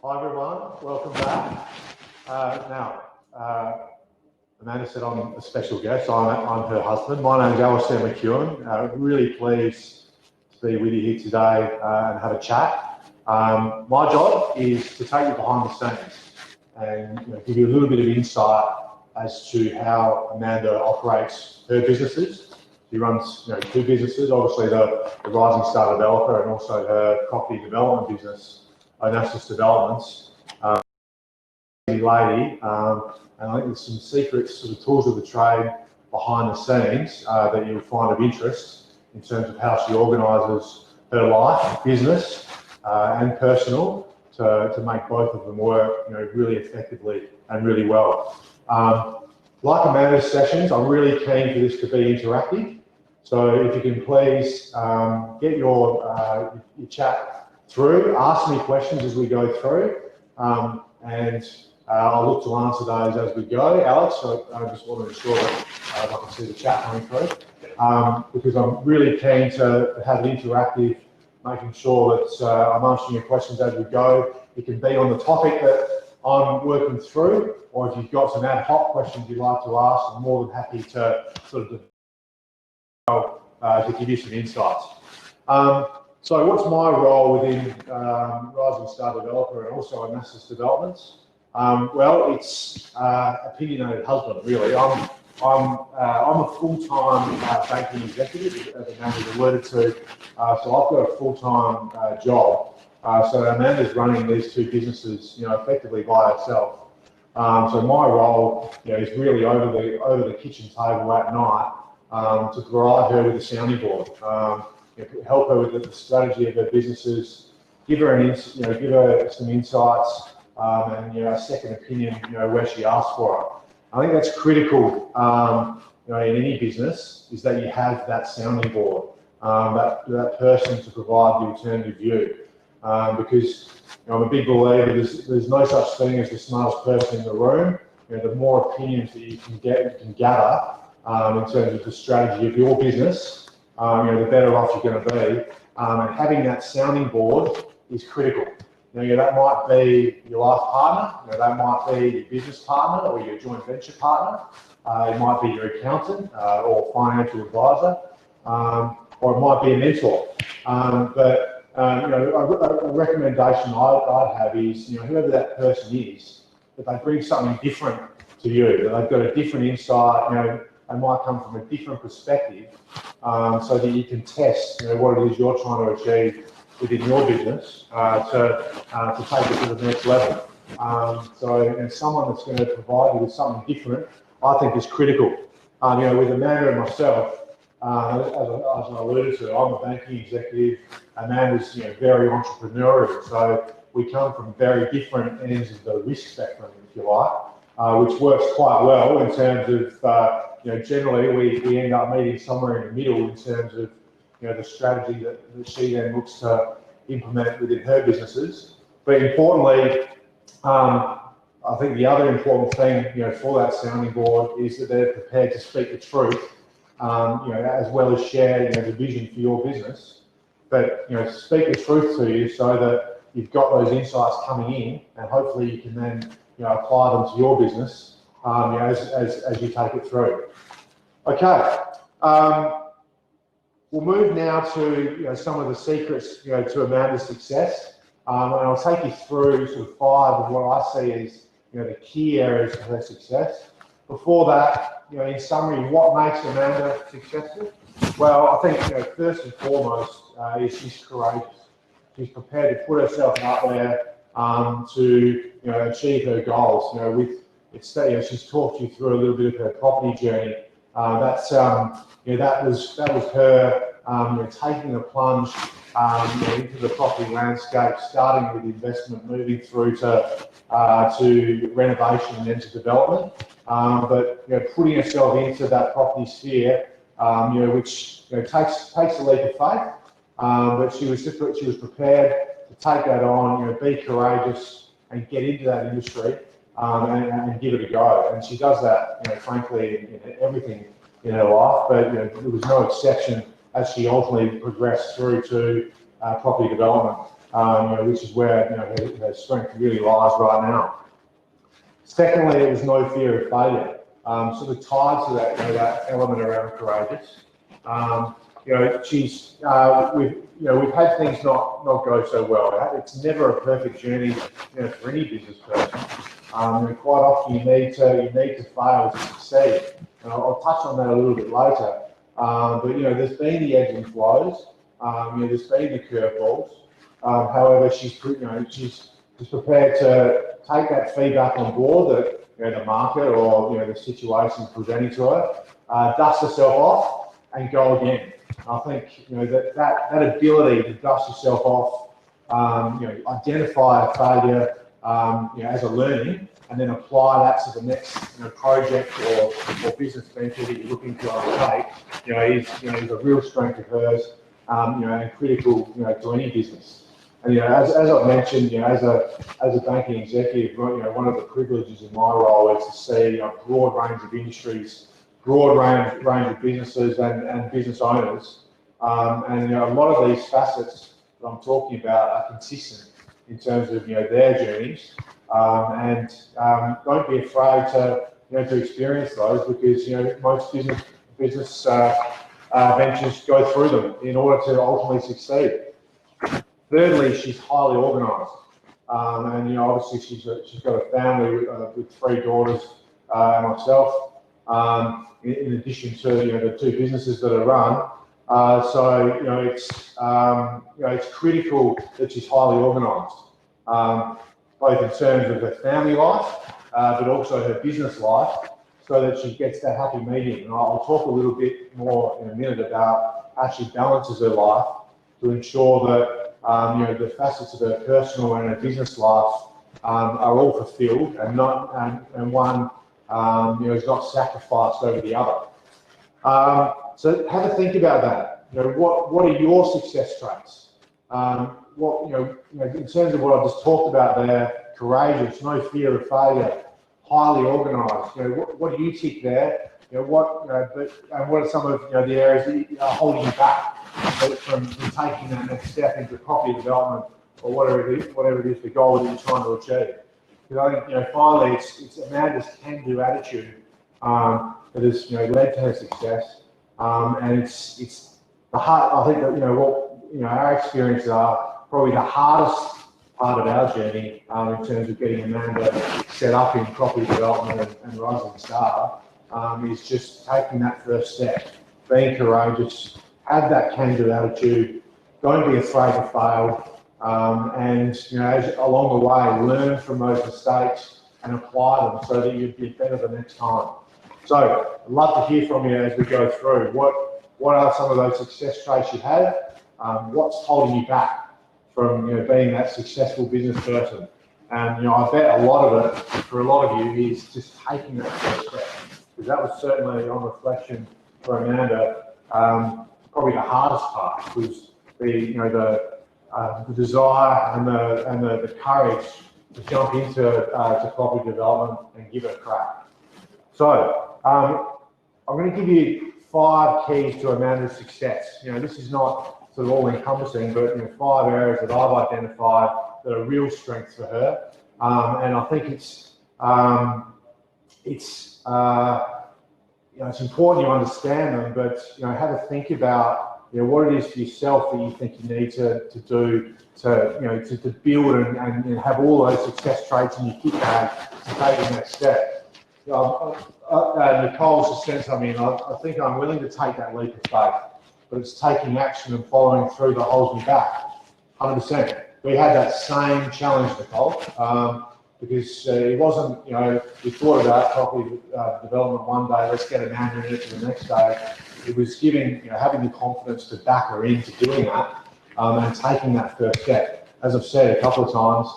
Hi everyone, welcome back. Amanda said I'm a special guest. I'm her husband. My name is Alistair McEwen. Really pleased to be with you here today and have a chat. My job is to take you behind the scenes and give you a little bit of insight as to how Amanda operates her businesses. She runs two businesses, obviously the Rising Star Developer and also her property development business, Onassis Developments. Lady, and I think there's some secrets, sort of tools of the trade behind the scenes that you'll find of interest in terms of how she organises her life, business, and personal to make both of them work, really effectively and really well. Like Amanda's sessions, I'm really keen for this to be interactive. So if you can please get your chat through, ask me questions as we go through, and I'll look to answer those as we go. Alex, I just want to ensure that I can see the chat coming through, because I'm really keen to have it interactive, making sure that I'm answering your questions as we go. It can be on the topic that I'm working through, or if you've got some ad hoc questions you'd like to ask, I'm more than happy to sort of to give you some insights. So what's my role within Rising Star Developer and also Onassis Developments? Well, it's opinionated husband, really. I'm a full-time banking executive, as Amanda's alluded to. So I've got a full-time job. So Amanda's running these two businesses, effectively by herself. So my role, is really over the kitchen table at night to provide her with a sounding board, help her with the strategy of her businesses, give her some insights. And a second opinion, where she asks for it. I think that's critical, in any business, is that you have that sounding board, that person to provide the alternative view. Because I'm a big believer there's no such thing as the smartest person in the room. The more opinions that you can gather in terms of the strategy of your business, the better off you're going to be. And having that sounding board is critical. That might be your life partner, that might be your business partner or your joint venture partner, it might be your accountant or financial advisor, or it might be a mentor. But a recommendation I'd have is, whoever that person is, that they bring something different to you, that they've got a different insight, they might come from a different perspective, so that you can test, what it is you're trying to achieve within your business to take it to the next level. So someone that's going to provide you with something different, I think is critical. With Amanda and myself, as I alluded to, I'm a banking executive. Amanda's very entrepreneurial, so we come from very different ends of the risk spectrum, if you like, which works quite well in terms of, generally we end up meeting somewhere in the middle in terms of the strategy that she then looks to implement within her businesses. But importantly, I think the other important thing, for that sounding board is that they're prepared to speak the truth, as well as share, the vision for your business. But speak the truth to you so that you've got those insights coming in, and hopefully you can then apply them to your business as you take it through. Okay. We'll move now to some of the secrets to Amanda's success, and I'll take you through sort of 5 of what I see as the key areas of her success. Before that, in summary, what makes Amanda successful? Well, I think first and foremost is she's courageous. She's prepared to put herself out there to achieve her goals. She's talked you through a little bit of her property journey. That was her taking a plunge into the property landscape, starting with investment, moving through to renovation and then to development. But putting herself into that property sphere, which takes a leap of faith. But she was prepared to take that on, be courageous and get into that industry and give it a go. And she does that, frankly, in everything in her life, but there was no exception as she ultimately progressed through to property development. which is where her strength really lies right now. Secondly, it was no fear of failure. Sort of tied to that, that element around courageous. We've had things not go so well. It's never a perfect journey, for any business person. Quite often you need to fail to succeed. And I'll touch on that a little bit later. But there's been the ebbs and flows. There's been the curveballs. However, she's prepared to take that feedback on board that the market or the situation presenting to her, dust herself off and go again. I think that ability to dust yourself off, identify a failure as a learning, and then apply that to the next project or business venture that you're looking to undertake, is a real strength of hers, and critical to any business. And as I've mentioned, as a banking executive, one of the privileges in my role is to see a broad range of industries, broad range of businesses and business owners, and a lot of these facets that I'm talking about are consistent in terms of their journeys, and don't be afraid to experience those, because most business ventures go through them in order to ultimately succeed. Thirdly, she's highly organised, and obviously she's got a family with 3 daughters and myself, in addition to the 2 businesses that are run. So it's critical that she's highly organised, both in terms of her family life, but also her business life, so that she gets that happy medium. And I'll talk a little bit more in a minute about how she balances her life to ensure that the facets of her personal and her business life are all fulfilled, and one is not sacrificed over the other. So have a think about that. What are your success traits? In terms of what I've just talked about there, courageous, no fear of failure, highly organised. What do you tick there? What are some of the areas that are holding you back from taking that next step into property development, or whatever it is, the goal that you're trying to achieve? Because I think finally it's Amanda's can-do attitude that has led to her success, and it's the hard. I think that what our experiences are probably the hardest part of our journey in terms of getting Amanda set up in property development and rising star, is just taking that first step, being courageous, have that can-do attitude, don't be afraid to fail, and as along the way, learn from those mistakes and apply them so that you'd be better the next time. So I'd love to hear from you as we go through. What are some of those success traits you have? What's holding you back from being that successful business person? And I bet a lot of it, for a lot of you, is just taking that first step. Because that was certainly, on reflection for Amanda, probably the hardest part, was the desire and the courage to jump into to property development and give it a crack. So I'm going to give you 5 keys to Amanda's success. This is not sort of all-encompassing, but 5 areas that I've identified that are real strengths for her, and I think it's important you understand them, but have a think about what it is for yourself that you think you need to do to build and have all those success traits in your kit bag to take the next step. Nicole's just sent something in. I think I'm willing to take that leap of faith, but it's taking action and following through that holds me back. 100%. We had that same challenge, Nicole, because it wasn't, we thought about property development one day, let's get Amanda in it to the next day. It was having the confidence to back her into doing that, and taking that first step. As I've said a couple of times,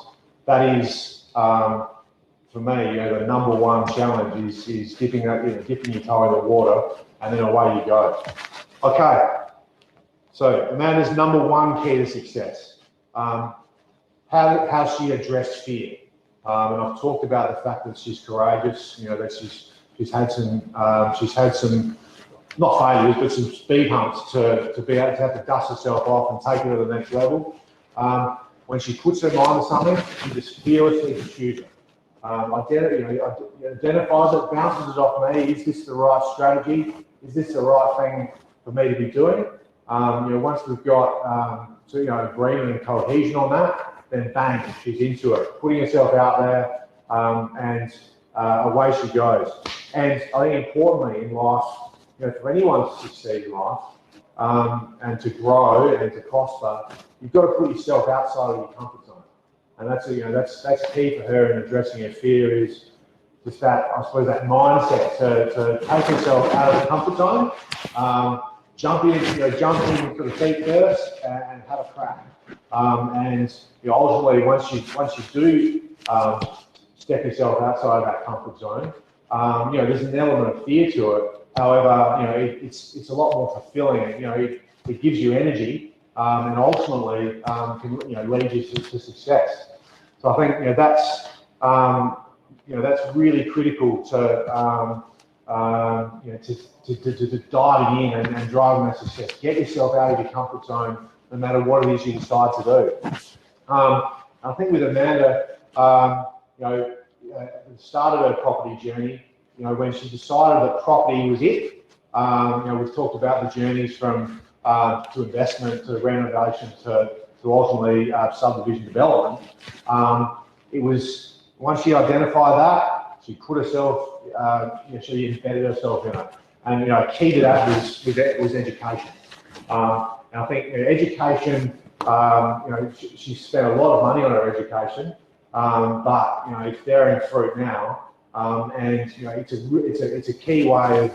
that is, for me, the number one challenge is dipping your toe in the water, and then away you go. Okay, so Amanda's number 1 key to success. How she addressed fear. And I've talked about the fact that she's courageous, that she's had some not failures, but some speed humps to be able to have to dust herself off and take it to the next level. I when she puts her mind to something, she just fearlessly pursues it. Identifies it, bounces it off me. Is this the right strategy? Is this the right thing for me to be doing? Once we've got agreement and cohesion on that, then bang, she's into it, putting herself out there, and away she goes. And I think importantly in life, for anyone to succeed in life, and to grow and to prosper, you've got to put yourself outside of your comfort zone. And that's key for her in addressing her fear, is just that, I suppose, that mindset to take yourself out of the comfort zone, jump in for the feet first and have a crack. And ultimately, once you do step yourself outside of that comfort zone, there's an element of fear to it. However, it's a lot more fulfilling. It gives you energy, and ultimately can lead you to success. So I think that's really critical to diving in and driving that success. Get yourself out of your comfort zone, no matter what it is you decide to do. I think with Amanda, at the start of her property journey, when she decided that property was it, we've talked about the journeys from to investment, to renovation, to ultimately subdivision development. It was, once she identified that, she put herself, she embedded herself in it. And key to that was education. And I think education, she spent a lot of money on her education, but it's bearing fruit now. And it's a key way of,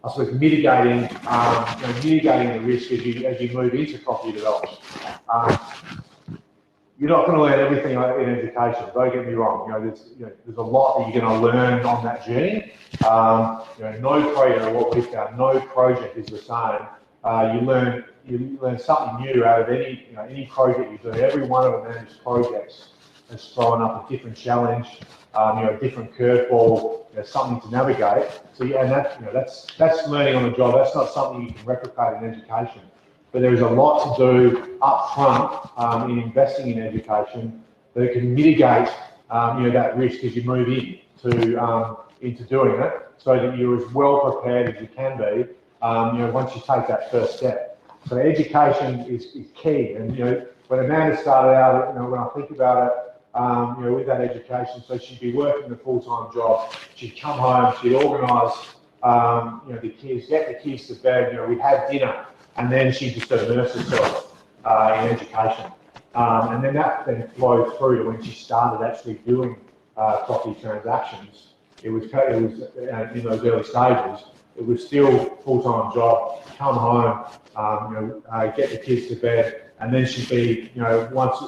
I suppose, mitigating the risk as you move into property development. You're not going to learn everything in education. Don't get me wrong. There's a lot that you're going to learn on that journey. No project, what we found, no project is the same. You learn something new out of any project you do. Every one of Amanda's projects has thrown up a different challenge, a different curveball, something to navigate. So and that's learning on the job. That's not something you can replicate in education. But there is a lot to do up front in investing in education that can mitigate that risk as you move into doing it, so that you're as well prepared as you can be once you take that first step. So education is key. And when Amanda started out, when I think about it, with that education, so she'd be working a full-time job. She'd come home, she'd organise the kids, get the kids to bed. We'd have dinner. And then she just immersed herself in education. And then that flowed through to when she started actually doing property transactions. It was in those early stages, it was still a full-time job, come home, get the kids to bed, and then she'd be, once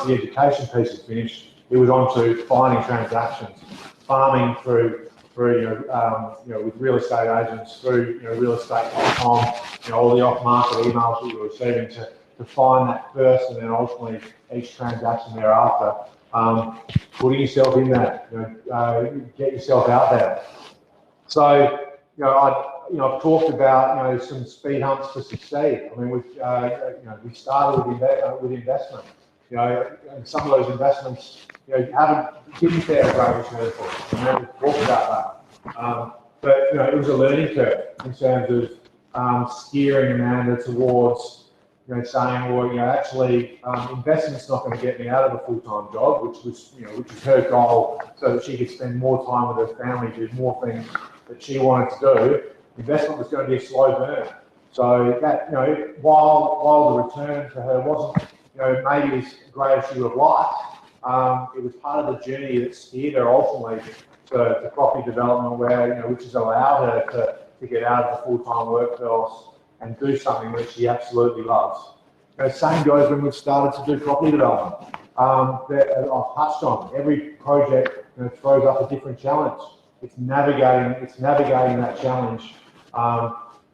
the education piece is finished, it was on to finding transactions, farming through with real estate agents, through realestate.com, all the off-market emails that you were receiving to find that first, and then ultimately each transaction thereafter, putting yourself in that, get yourself out there. So, I've talked about some speed humps to succeed. I mean, we started with investment. And some of those investments, didn't fare a great return for us. And we've talked about that. But it was a learning curve in terms of steering Amanda towards saying, well, actually, investment's not going to get me out of a full-time job, which was her goal, so that she could spend more time with her family, do more things that she wanted to do. Investment was going to be a slow burn. So that, while the return for her wasn't, maybe as great as she would have liked, it was part of the journey that steered her ultimately to property development, which has allowed her to get out of the full-time workforce and do something that she absolutely loves. Same goes when we've started to do property development. I've touched on every project throws up a different challenge. It's navigating that challenge.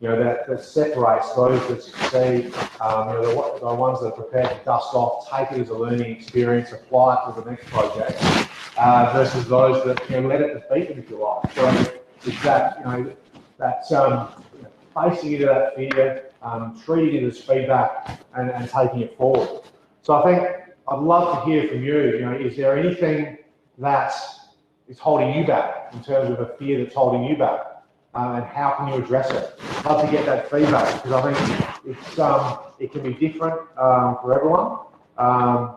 That separates those that succeed, the ones that are prepared to dust off, take it as a learning experience, apply it to the next project, versus those that let it defeat them, if you like. So it's that, facing into that fear, treating it as feedback, and taking it forward. So I think I'd love to hear from you. Is there anything that is holding you back in terms of a fear that's holding you back? And how can you address it? I'd love to get that feedback because I think it can be different for everyone,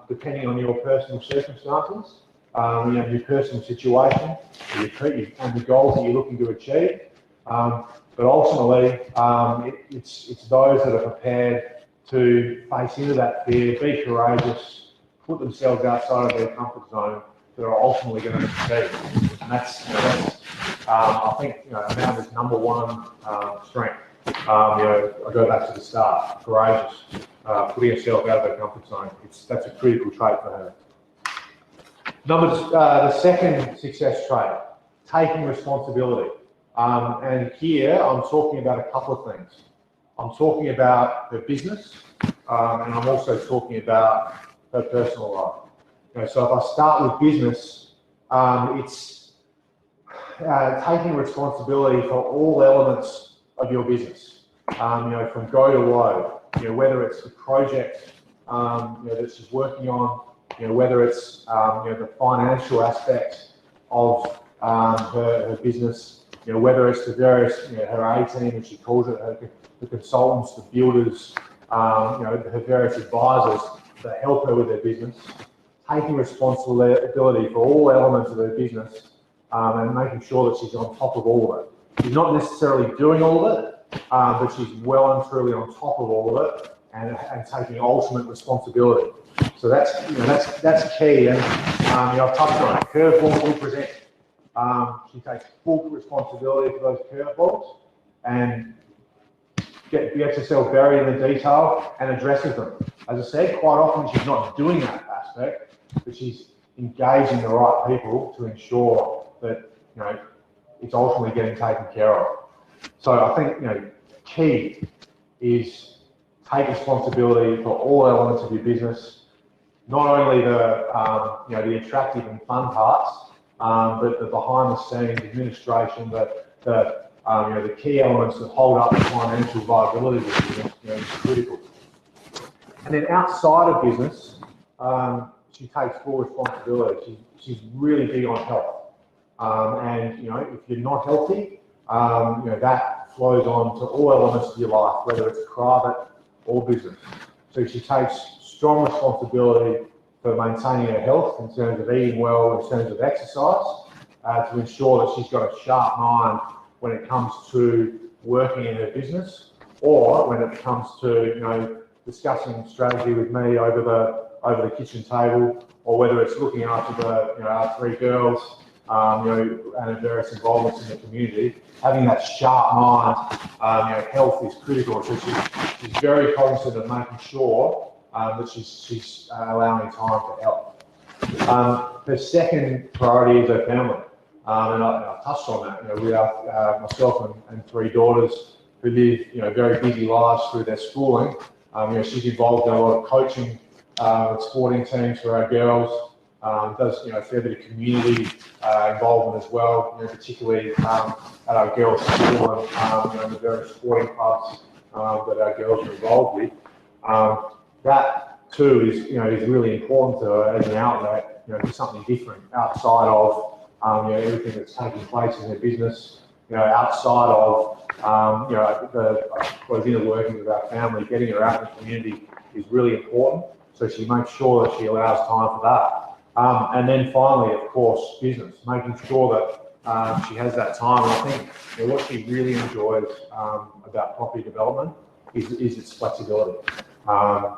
depending on your personal circumstances, your personal situation, and the goals that you're looking to achieve. But ultimately, it's those that are prepared to face into that fear, be courageous, put themselves outside of their comfort zone, that are ultimately going to succeed. And that's I think Amanda's #1 strength. I go back to the start, courageous, putting herself out of her comfort zone. That's a critical trait for her. The second success trait, taking responsibility. And here I'm talking about a couple of things. I'm talking about her business, and I'm also talking about her personal life. So if I start with business, it's taking responsibility for all elements of your business. From go to low. Whether it's the project that she's working on, whether it's the financial aspects of her business, whether it's the various her A team, as she calls it, the consultants, the builders, her various advisors that help her with her business, taking responsibility for all elements of her business and making sure that she's on top of all of it. She's not necessarily doing all of it, but she's well and truly on top of all of it and taking ultimate responsibility. So that's key. And I've touched on it. Curveballs will present. She takes full responsibility for those curveballs and gets herself buried in the detail and addresses them. As I said, quite often she's not doing that aspect, but she's engaging the right people to ensure that it's ultimately getting taken care of. So I think key is take responsibility for all elements of your business, not only the attractive and fun parts, but the behind the scenes administration, the key elements that hold up the financial viability of the business is critical. And then outside of business, she takes full responsibility. She's really big on health. And if you're not healthy, that flows on to all elements of your life, whether it's private or business. So she takes strong responsibility for maintaining her health in terms of eating well, in terms of exercise, to ensure that she's got a sharp mind when it comes to working in her business, or when it comes to discussing strategy with me over the kitchen table, or whether it's looking after our 3 girls, and various involvements in the community. Having that sharp mind, health is critical. So she's very cognizant of making sure that she's allowing time for health. Her second priority is her family, and I touched on that. We are myself and 3 daughters who live very busy lives through their schooling. She's involved in a lot of coaching with sporting teams for our girls. Does a fair bit of community involvement as well, particularly at our girls' school and the various sporting clubs that our girls are involved with. That too is really important to her as an outlet, for something different outside of everything that's taking place in her business. Outside of the inner workings of our family, getting her out in the community is really important. So she makes sure that she allows time for that. And then finally, of course, business, making sure that she has that time. And I think what she really enjoys about property development is its flexibility.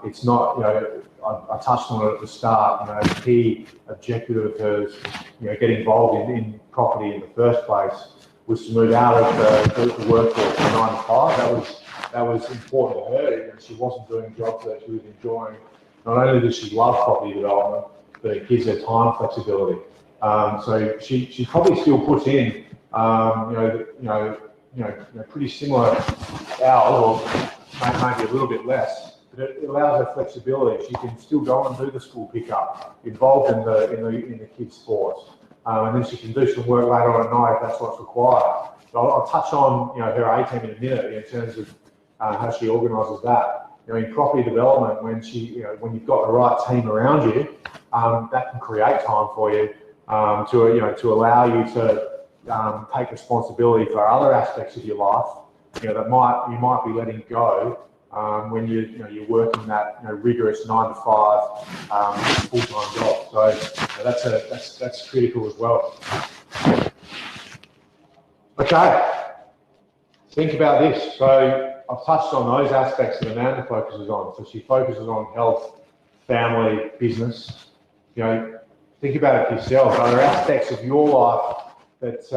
It's not, I touched on it at the start, a key objective of hers, getting involved in property in the first place was to move out of the workforce from 9 to 5. That was important to her. She wasn't doing jobs that she was enjoying. Not only does she love property development, but it gives her time flexibility. So she probably still puts in, pretty similar hours, or maybe a little bit less. But it allows her flexibility. She can still go and do the school pickup, involved in the kids' sports, and then she can do some work later on at night if that's what's required. But I'll touch on her A team in a minute in terms of how she organises that. in property development, when you've got the right team around you, that can create time for you to allow you to take responsibility for other aspects of your life, that you might be letting go when you're working that rigorous 9 to 5 full-time job. So that's critical as well. Okay, think about this. So I've touched on those aspects that Amanda focuses on. So she focuses on health, family, business. Think about it yourself. Are there aspects of your life that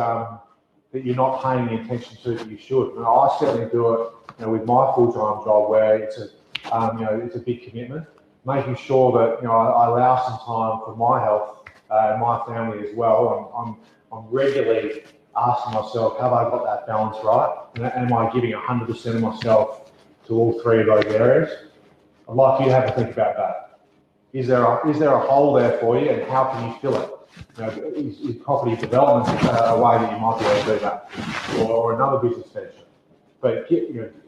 you're not paying the attention to that you should? And I certainly do it, with my full-time job, where it's a big commitment. Making sure that I allow some time for my health and my family as well. I'm regularly asking myself, have I got that balance right? And am I giving 100% of myself to all three of those areas? I'd like you to have a think about that. Is there a hole there for you, and how can you fill it? Is property development a way that you might be able to do that, or another business venture? But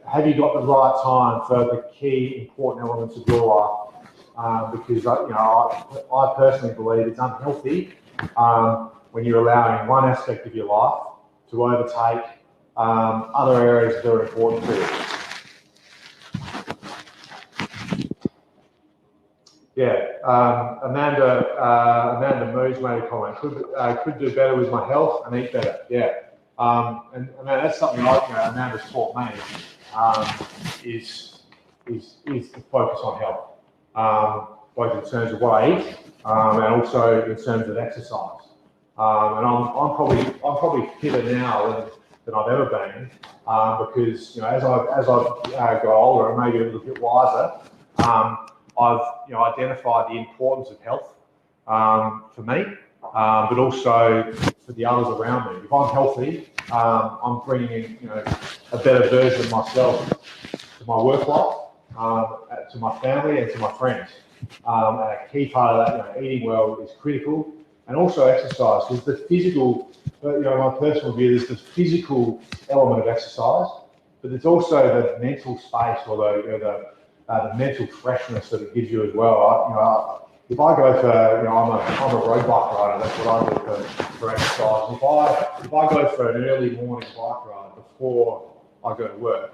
have you got the right time for the key important elements of your life? Because I personally believe it's unhealthy when you're allowing one aspect of your life to overtake other areas that are important to you. Yeah, Amanda Moos made a comment. Could do better with my health and eat better. Yeah, and that's something Amanda's taught me is to focus on health, both in terms of what I eat and also in terms of exercise. And I'm probably fitter now than I've ever been because as I've got older and maybe a little bit wiser. I've identified the importance of health for me, but also for the others around me. If I'm healthy, I'm bringing in a better version of myself to my work life, to my family, and to my friends. And a key part of that, eating well is critical, and also exercise. Because the physical, my personal view, there's the physical element of exercise, but there's also the mental space or the mental freshness that it gives you as well. If I go for, I'm a road bike rider. That's what I do for exercise. If I go for an early morning bike ride before I go to work,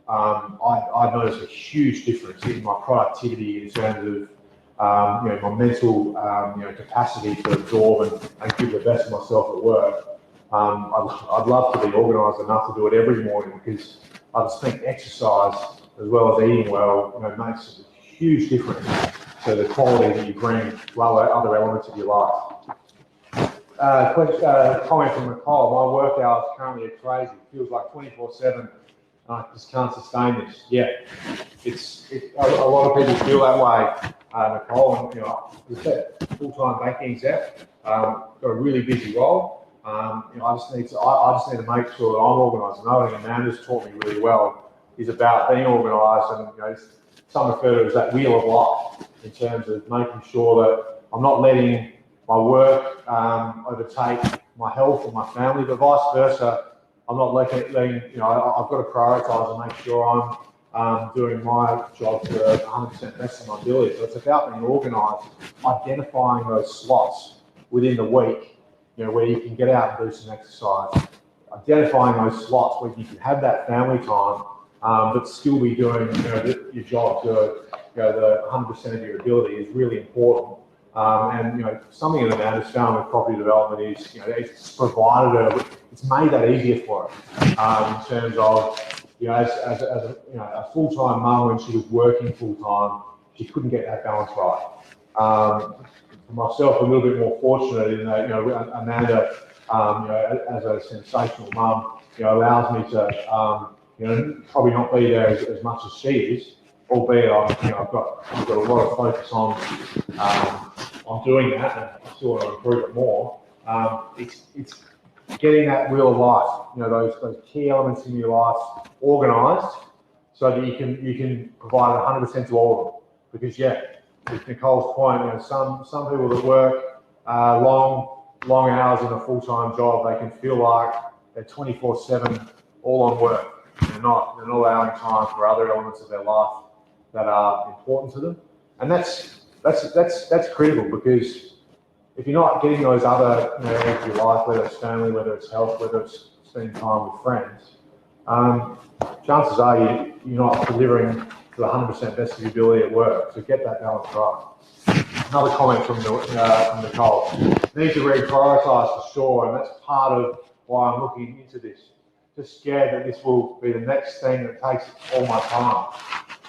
I notice a huge difference in my productivity in terms of my mental capacity to absorb and give the best of myself at work. I'd love to be organised enough to do it every morning because I just think exercise as well as eating well makes a huge difference to the quality that you bring to other elements of your life. Comment from Nicole, my work hours currently are crazy. It feels like 24/7. I just can't sustain this. Yeah, a lot of people feel that way, Nicole. And as said, full-time banking exec, got a really busy role. I just need to make sure that I'm organised. Another thing Amanda's taught me really well is about being organised, and some refer to it as that wheel of life in terms of making sure that I'm not letting my work overtake my health or my family, but vice versa. I'm not letting I've got to prioritise and make sure I'm doing my job to 100% best of my ability. So it's about being organised, identifying those slots within the week, where you can get out and do some exercise, identifying those slots where you can have that family time, but still be doing your job to the 100% of your ability is really important. And something that Amanda's found with property development is it's provided it's made that easier for her in terms of as a full-time mum, when she was working full-time, she couldn't get that balance right. For myself, a little bit more fortunate in that Amanda, as a sensational mum, allows me to probably not be there as much as she is, albeit I've got a lot of focus on doing that, and I still want to improve it more. It's getting that wheel of life, those key elements in your life organised, so that you can provide 100% to all of them. Because with Nicole's point, some people that work long hours in a full-time job, they can feel like they're 24/7 all on work. They're not allowing time for other elements of their life. that are important to them, and that's critical, because if you're not getting those other areas of your life, whether it's family, whether it's health, whether it's spending time with friends, chances are you're not delivering to the 100% best of your ability at work. So get that balance right. Another comment from Nicole. Need to reprioritise for sure, and that's part of why I'm looking into this. Just scared that this will be the next thing that takes all my time.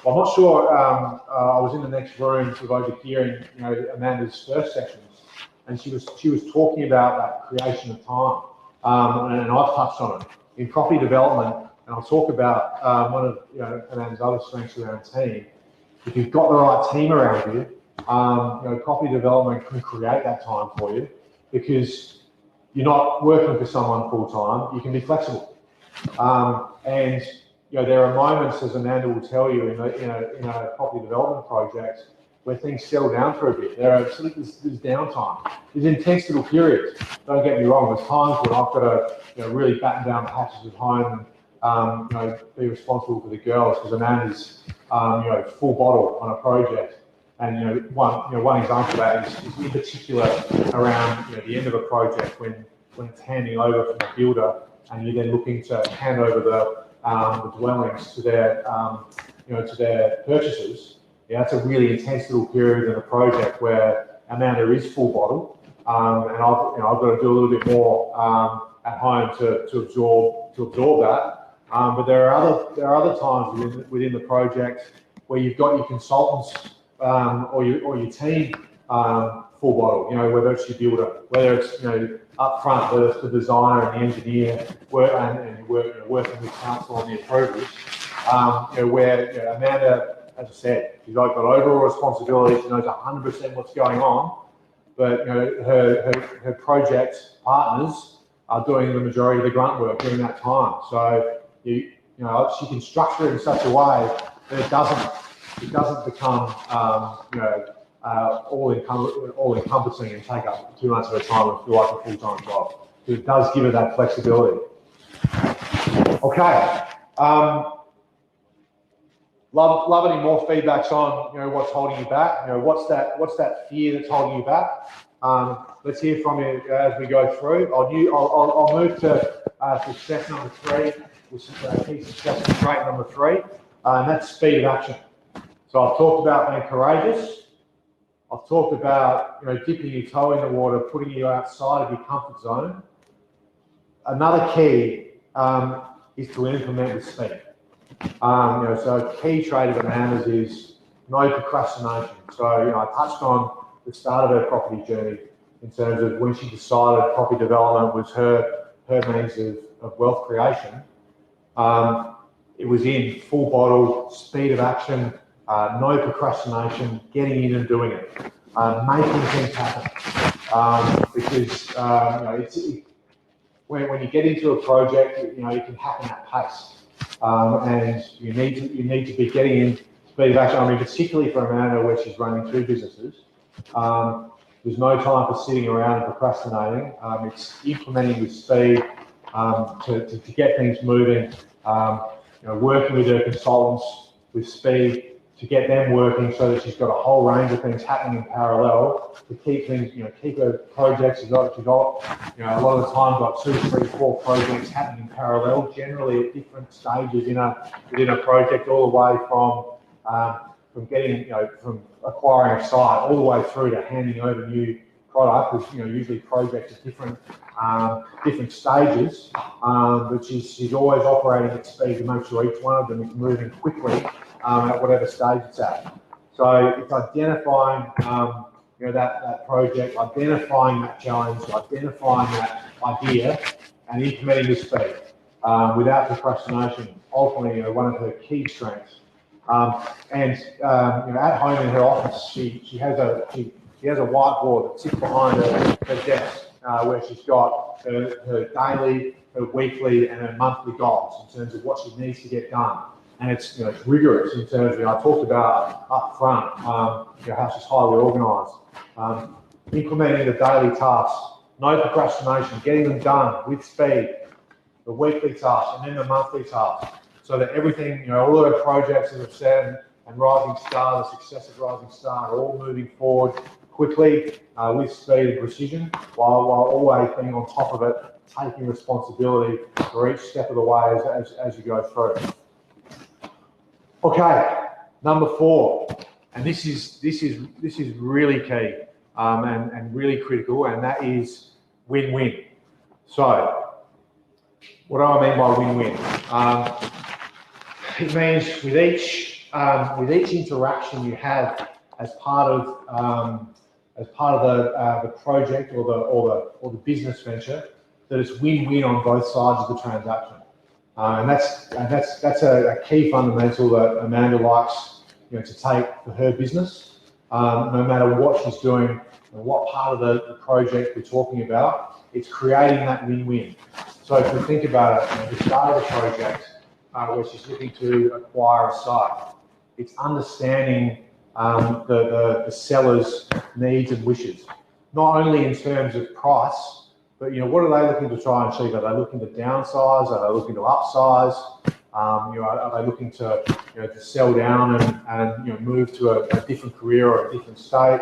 Well, I'm not sure. I was in the next room sort of overhearing, Amanda's first sections, and she was talking about that creation of time, and I've touched on it in property development. And I'll talk about one of Amanda's other strengths around team. If you've got the right team around you, property development can create that time for you, because you're not working for someone full time. You can be flexible, and there are moments, as Amanda will tell you, in a property development project where things settle down for a bit. There's downtime. There's intense little periods. Don't get me wrong. There's times when I've got to really batten down the hatches at home and be responsible for the girls, because Amanda's full bottle on a project. And one example of that is in particular around the end of a project when it's handing over from the builder, and you're then looking to hand over the dwellings to their purchasers. It's a really intense little period in a project where Amanda is full bottle, and I've got to do a little bit more at home to absorb that. But there are other times within the project where you've got your consultants or your team full bottle. Whether it's your builder, whether it's up front, whether it's the designer and the engineer, and working with council on the approvals. Where Amanda, as I said, she's got overall responsibility. She knows 100% what's going on, but her project partners are doing the majority of the grunt work during that time. So she can structure it in such a way that it doesn't become all encompassing and take up too much of her time and feel like a full-time job. It does give her that flexibility. Okay. Love any more feedbacks on what's holding you back. What's that fear that's holding you back? Let's hear from you as we go through. I'll move to success number 3, which is key success trait number 3, and that's speed of action. So I've talked about being courageous. I've talked about dipping your toe in the water, putting you outside of your comfort zone. Another key is to implement with speed. So a key trait of Amanda's is no procrastination. So I touched on the start of her property journey in terms of when she decided property development was her means of wealth creation. It was in full bottle, speed of action, no procrastination, getting in and doing it, making things happen. Because when you get into a project, it can happen at pace. And you need to be getting in speed of action. I mean, particularly for Amanda, where she's running 2 businesses, there's no time for sitting around and procrastinating. It's implementing with speed to get things moving. Working with her consultants with speed to get them working, so that she's got a whole range of things happening in parallel to keep things, keep her projects. She's got a lot of the time got 2, 3, 4 projects happening in parallel, generally at different stages within a project, all the way from getting, from acquiring a site all the way through to handing over new product. Because usually projects at different stages, but she's always operating at speed to make sure each one of them is moving quickly at whatever stage it's at. So it's identifying that project, identifying that challenge, identifying that idea, and implementing with speed without procrastination. Ultimately, one of her key strengths. At home in her office, she has a whiteboard that sits behind her desk, where she's got her daily, her weekly, and her monthly goals in terms of what she needs to get done. And it's rigorous in terms of, I talked about up front, how she's highly organised. Implementing the daily tasks, no procrastination, getting them done with speed, the weekly tasks, and then the monthly tasks, so that everything, all of her projects, as I've said, and Rising Star, the success of Rising Star, are all moving forward quickly with speed and precision, while always being on top of it, taking responsibility for each step of the way as you go through. Okay, number 4, and this is really key and really critical, and that is win-win. So, what do I mean by win-win? It means with each interaction you have as part of the project or the business venture, that it's win-win on both sides of the transaction. And that's a key fundamental that Amanda likes, to take for her business. No matter what she's doing and what part of the project we're talking about, it's creating that win-win. So if we think about it, at the start of the project, where she's looking to acquire a site, it's understanding the seller's needs and wishes, not only in terms of price, but what are they looking to try and achieve? Are they looking to downsize? Are they looking to upsize? Are they looking to to sell down and move to a different career or a different state?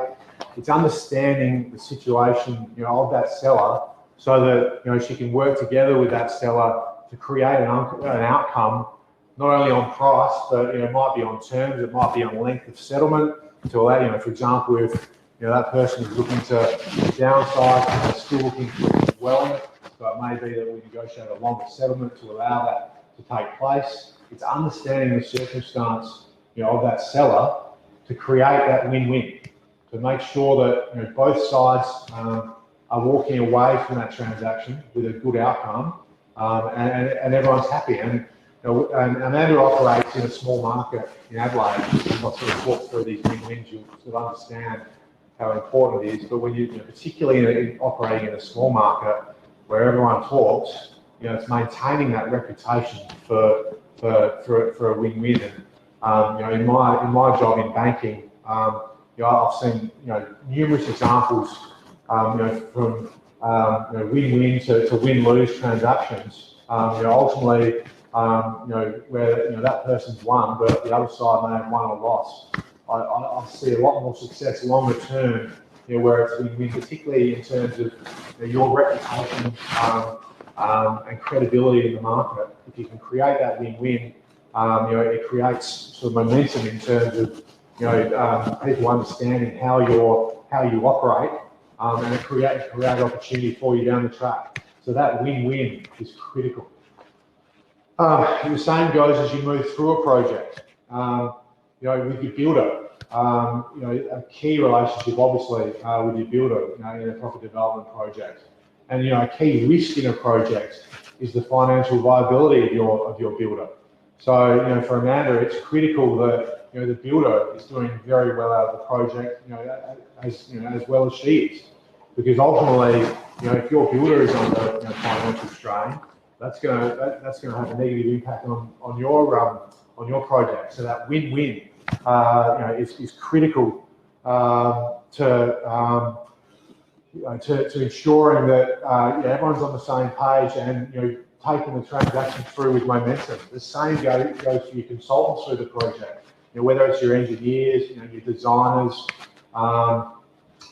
It's understanding the situation of that seller, so that she can work together with that seller to create an outcome, not only on price, but it might be on terms, it might be on length of settlement, to allow, for example, if that person is looking to downsize and they're still looking for a dwelling, so it may be that we negotiate a longer settlement to allow that to take place. It's understanding the circumstance of that seller to create that win-win, to make sure that both sides are walking away from that transaction with a good outcome, and everyone's happy. And Amanda operates in a small market in Adelaide. And I'll sort of talk through these win-wins, you'll sort of understand how important it is. But when particularly operating in a small market where everyone talks, it's maintaining that reputation for a win-win. And in my job in banking, I've seen numerous examples from win-win to win-lose transactions. Ultimately, where that person's won, but the other side may have won or lost. I see a lot more success longer term, where it's win-win, particularly in terms of your reputation and credibility in the market. If you can create that win-win, it creates sort of momentum in terms of people understanding how you operate, and it creates opportunity for you down the track. So that win-win is critical. The same goes as you move through a project. With your builder, a key relationship, obviously, with your builder, in a property development project. And a key risk in a project is the financial viability of your builder. So for Amanda, it's critical that the builder is doing very well out of the project, as well as she is, because ultimately, if your builder is under financial strain, that's going to have a negative impact on your project. So that win-win is critical to ensuring that everyone's on the same page and taking the transaction through with momentum. The same goes for your consultants through the project. Whether it's your engineers, your designers,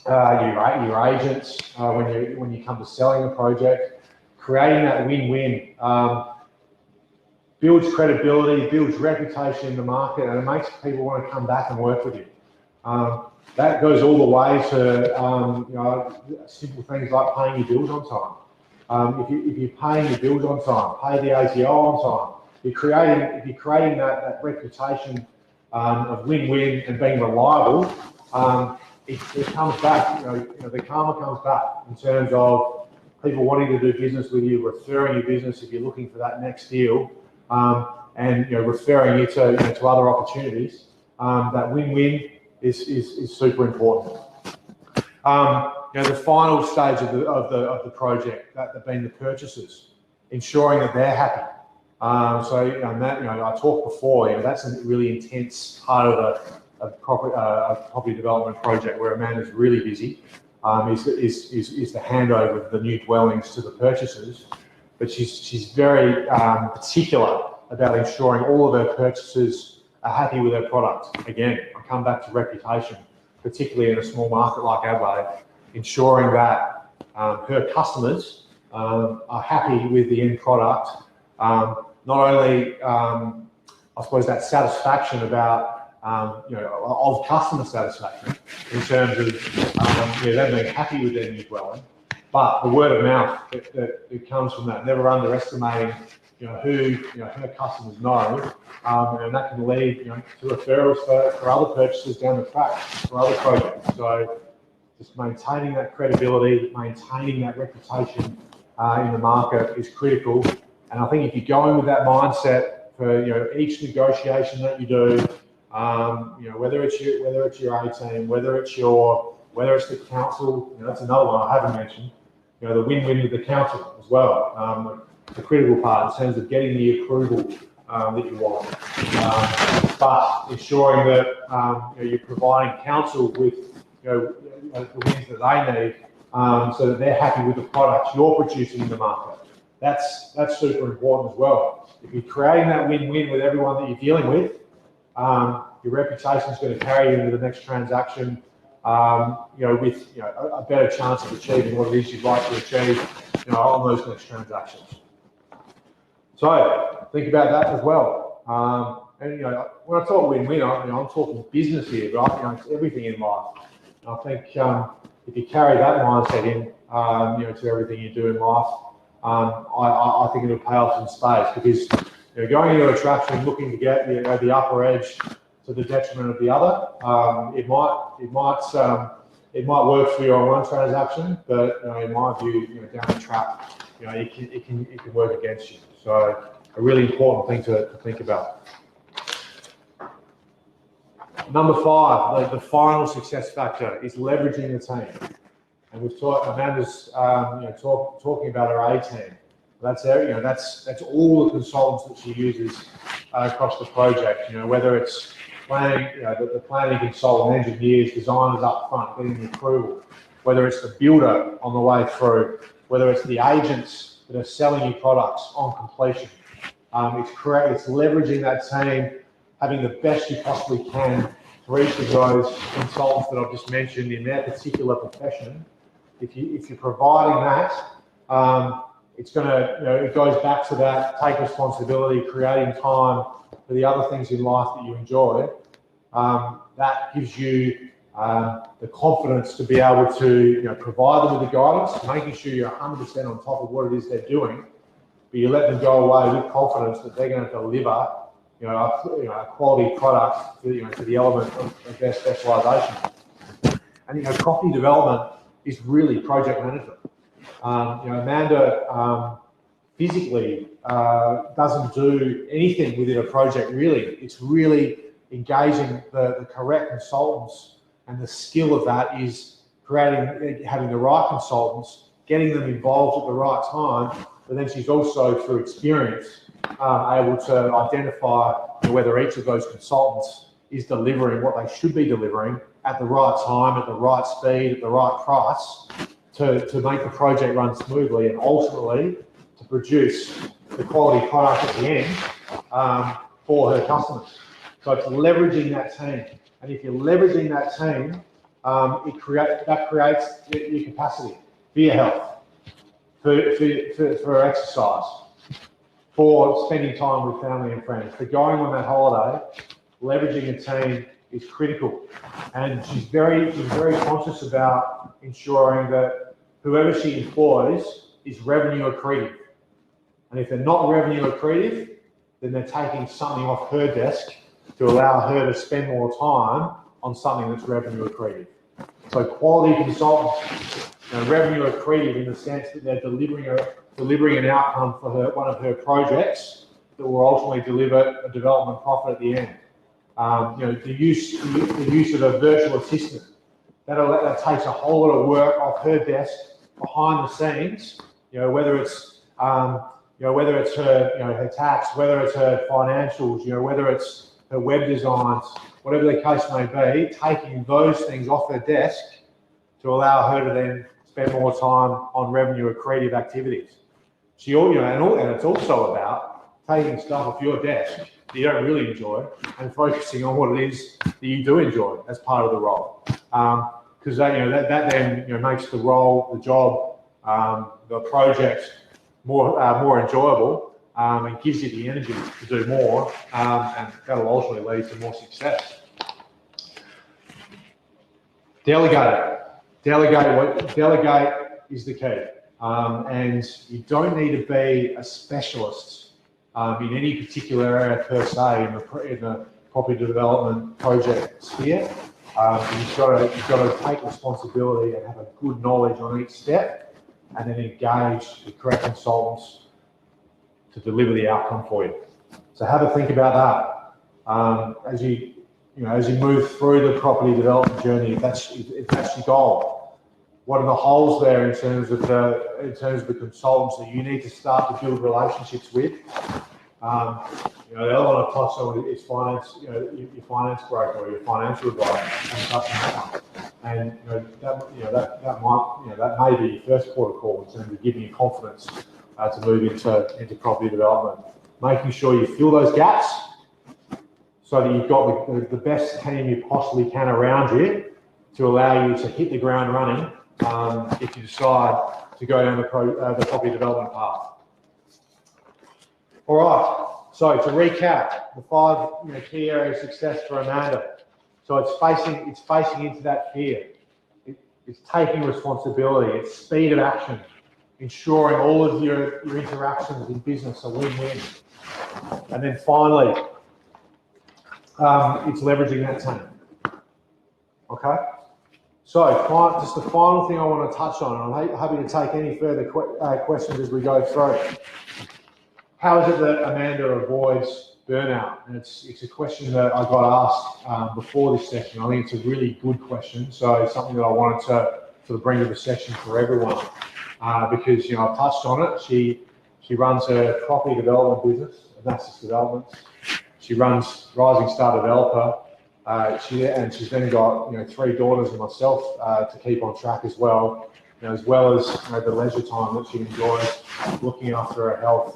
your agents, when you come to selling a project. Creating that win-win builds credibility, builds reputation in the market, and it makes people want to come back and work with you. That goes all the way to simple things like paying your bills on time. If you're paying your bills on time, pay the ATO on time. If you're creating that reputation of win-win and being reliable, it comes back. The karma comes back in terms of people wanting to do business with you, referring your business if you're looking for that next deal, and referring you to other opportunities. That win-win is super important. The final stage of the project, that being the purchasers, ensuring that they're happy. I talked before. That's a really intense part of a property development project where Amanda's really busy. Is the handover of the new dwellings to the purchasers, but she's very particular about ensuring all of her purchasers are happy with her product. Again, I come back to reputation, particularly in a small market like Adelaide, ensuring that her customers are happy with the end product. Not only, I suppose, that satisfaction about of customer satisfaction in terms of them being happy with their new dwelling, but the word of mouth that comes from that. Never underestimating who her customers know, and that can lead to referrals for other purchases down the track for other projects. So just maintaining that credibility, maintaining that reputation in the market is critical. And I think if you're going with that mindset for each negotiation that you do, whether it's your A team, whether it's the council, that's another one I haven't mentioned. The win-win with the council as well. The critical part in terms of getting the approval that you want, but ensuring that you're providing council with the wins that they need, so that they're happy with the products you're producing in the market. That's super important as well. If you're creating that win-win with everyone that you're dealing with, your reputation is going to carry you into the next transaction, with a better chance of achieving what it is you'd like to achieve, on those next transactions. So think about that as well. And when I talk win-win, I'm talking business here, right? It's everything in life. And I think if you carry that mindset in, to everything you do in life, I think it'll pay off in spades, because going into a attraction looking to get the upper edge to the detriment of the other, it might work for you on one transaction, but in my view, down the track, it can work against you. So a really important thing to think about. Number 5, the final success factor is leveraging the team. And we've talked, Amanda's talking about her A team. That's that's all the consultants that she uses across the project. Whether it's planning, the planning consultant, engineers, designers up front getting the approval, whether it's the builder on the way through, whether it's the agents that are selling you products on completion. It's leveraging that team, having the best you possibly can for each of those consultants that I've just mentioned in their particular profession. If you're providing that, it's going to, it goes back to that take responsibility, creating time for the other things in life that you enjoy. That gives you the confidence to be able to provide them with the guidance, making sure you're 100% on top of what it is they're doing, but you let them go away with confidence that they're going to deliver a quality product to the element of their specialisation. And property development is really project management. Amanda physically doesn't do anything within a project really. It's really engaging the correct consultants, and the skill of that is having the right consultants, getting them involved at the right time, but then she's also, through experience, able to identify whether each of those consultants is delivering what they should be delivering at the right time, at the right speed, at the right price, to make the project run smoothly and ultimately to produce the quality product at the end for her customers. So it's leveraging that team. And if you're leveraging that team, that creates your capacity for your health, for exercise, for spending time with family and friends, for going on that holiday. Leveraging a team is critical. And she's very conscious about ensuring that whoever she employs is revenue accretive. And if they're not revenue accretive, then they're taking something off her desk to allow her to spend more time on something that's revenue accretive. So quality consultants, revenue accretive in the sense that they're delivering an outcome for one of her projects that will ultimately deliver a development profit at the end. The use of a virtual assistant that takes a whole lot of work off her desk behind the scenes. Whether it's her tax, whether it's her financials, whether it's her web designs, whatever the case may be, taking those things off her desk to allow her to then spend more time on revenue accretive activities. And it's also about taking stuff off your desk that you don't really enjoy and focusing on what it is that you do enjoy as part of the role. Because that then makes the role, the job, the project more enjoyable, and gives you the energy to do more, and that'll ultimately lead to more success. Delegate is the key, and you don't need to be a specialist in any particular area per se in the property development project sphere. You've got to take responsibility and have a good knowledge on each step, and then engage the correct consultants to deliver the outcome for you. So have a think about that as you move through the property development journey. If that's your goal, what are the holes there in terms of the consultants that you need to start to build relationships with? The other one I've touched on is finance. Your finance broker or your financial advisor, and that may be your first port of call in terms of giving you confidence to move into property development. Making sure you fill those gaps so that you've got the best team you possibly can around you to allow you to hit the ground running if you decide to go down the property development path. All right, so to recap, the 5 key areas of success for Amanda. So it's facing into that fear. It's taking responsibility. It's speed of action. Ensuring all of your interactions in business are win-win. And then finally, it's leveraging that team. Okay? So just the final thing I want to touch on, and I'm happy to take any further questions as we go through. How is it that Amanda avoids burnout? And it's a question that I got asked before this session. I think it's a really good question. So it's something that I wanted to sort of bring to the session for everyone. Because I've touched on it. She runs a property development business, Advances Developments. She runs Rising Star Developer. She's then got 3 daughters and myself to keep on track as well. As well as the leisure time that she enjoys, looking after her health,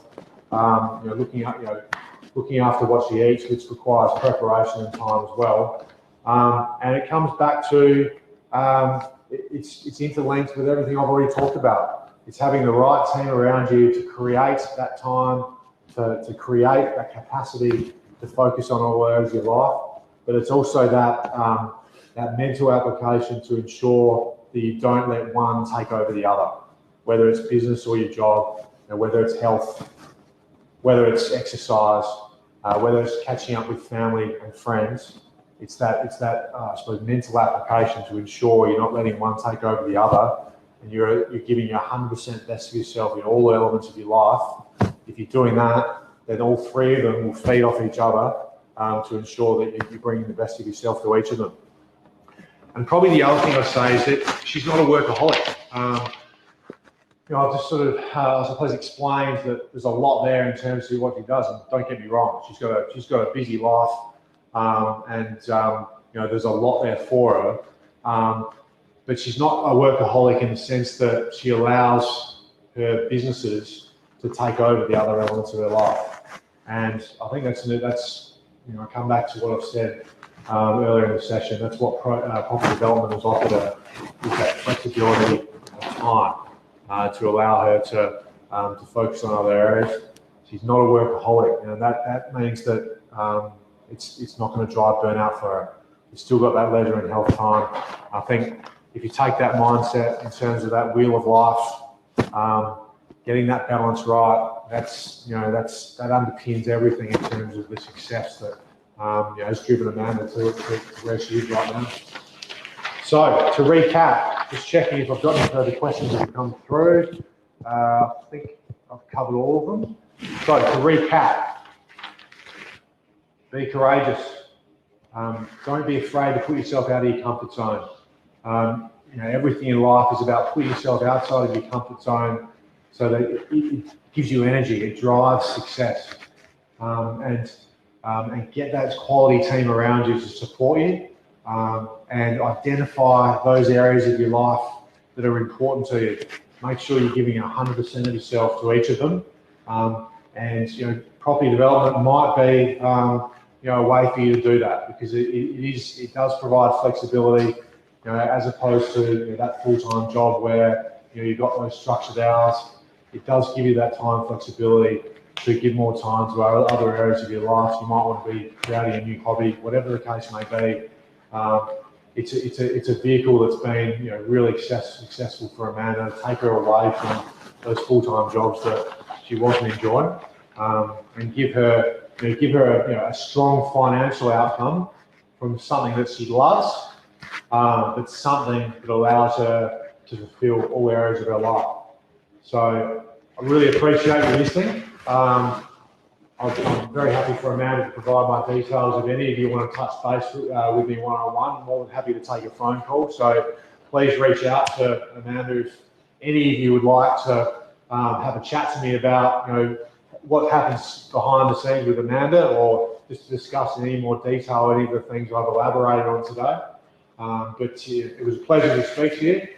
looking after what she eats, which requires preparation and time as well. And it comes back to it's interlinked with everything I've already talked about. It's having the right team around you to create that time, to create that capacity to focus on all areas of your life. But it's also that mental application to ensure that you don't let one take over the other, whether it's business or your job, whether it's health, whether it's exercise, whether it's catching up with family and friends. It's that I suppose mental application to ensure you're not letting one take over the other, and you're giving your 100% best of yourself in all elements of your life. If you're doing that, then all 3 of them will feed off each other to ensure that you're bringing the best of yourself to each of them. And probably the other thing I say is that she's not a workaholic. I've just sort of, I suppose, explained that there's a lot there in terms of what she does. And don't get me wrong, she's got a busy life, and there's a lot there for her. But she's not a workaholic in the sense that she allows her businesses to take over the other elements of her life. And I think that's I come back to what I've said earlier in the session. That's what property development has offered her, is that flexibility of time to allow her to focus on other areas. She's not a workaholic, and that means that it's not going to drive burnout for her. You've still got that leisure and health time. I think if you take that mindset in terms of that wheel of life, getting that balance right, that underpins everything in terms of the success that has driven Amanda to where she is right now. So to recap, just checking if I've got any further questions that have come through. I think I've covered all of them. So to recap, be courageous. Don't be afraid to put yourself out of your comfort zone. Everything in life is about putting yourself outside of your comfort zone so that it gives you energy, it drives success, and get that quality team around you to support you, and identify those areas of your life that are important to you. Make sure you're giving 100% of yourself to each of them, And property development might be a way for you to do that, because it does provide flexibility, as opposed to that full-time job where you've got those structured hours. It does give you that time flexibility to give more time to other areas of your life. You might want to be creating a new hobby, whatever the case may be. It's a vehicle that's been really successful for Amanda to take her away from those full-time jobs that she wasn't enjoying, and give her a strong financial outcome from something that she loves, but something that allows her to fulfil all areas of her life. So I really appreciate you listening. I'm very happy for Amanda to provide my details. If any of you want to touch base with me one-on-one, I'm more than happy to take a phone call. So please reach out to Amanda if any of you would like to have a chat to me about what happens behind the scenes with Amanda, or just to discuss in any more detail any of the things I've elaborated on today. But it was a pleasure to speak to you.